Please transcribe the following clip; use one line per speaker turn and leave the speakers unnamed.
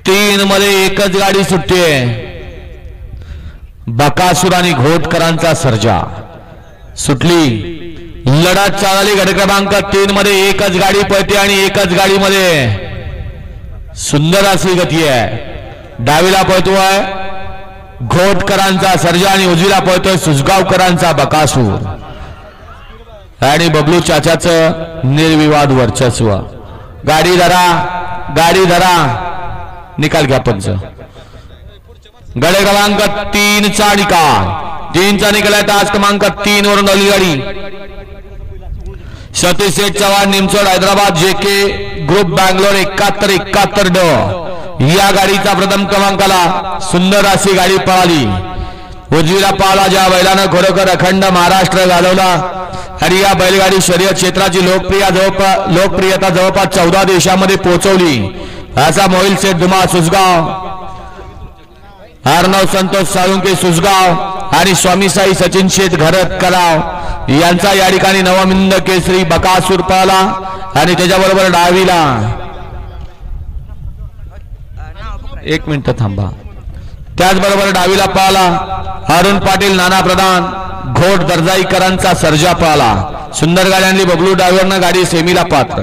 3 मध्ये एकच गाडी सुटते. बकासूर आणि घोटकरांचा सर्जा सुटली. लढत चालली. गट क्रमांक 3 मध्ये एकच गाडी पळते आणि एकच गाडीमध्ये सुंदर अशी गती आहे. डावीला पळतोय घोटकरांचा सर्जा आणि उजवीला पळतोय सुसगावकरांचा बकासूर. आणि बबलू चाचाचं निर्विवाद वर्चस्व. गाडी धरा निकाल घ्या पंच. गट क्रमांक 3 चा निकाल. 3 चा निकाल आहे. तास क्रमांक 3 वरून आली गाडी. सतीश शेठ चव्हाण निमसोड हैदराबाद जेके ग्रुप बँगलोर 7171 ड या गाडीचा प्रथम क्रमांकाला सुंदर अशी गाडी पळाली. उजवीला पाळला ज्या बैलानं खरोखर अखंड महाराष्ट्र घालवला आणि या बैलगाडी शर्यत क्षेत्राची लोकप्रियता जवळपास 14 देशामध्ये पोहोचवली असा मोहिल शेठ धुमा सुसगाव, अर्णव संतोष साळुंके सुसगाव आणि स्वामी साई सचिन शेठ घरत कलाव यांचा या ठिकाणी नवमिंद केसरी बकासूर पळाला. आणि त्याच्याबरोबर डावीला 1 मिनिट थांबा. त्याचबरोबर डावीला पळाला अरुण पाटील नाना प्रधान घोट दर्जाईकरांचा सर्जा पळाला. सुंदर गाडी आणली. बबलू ड्रायव्हरनं गाडी सेमीला पात्र.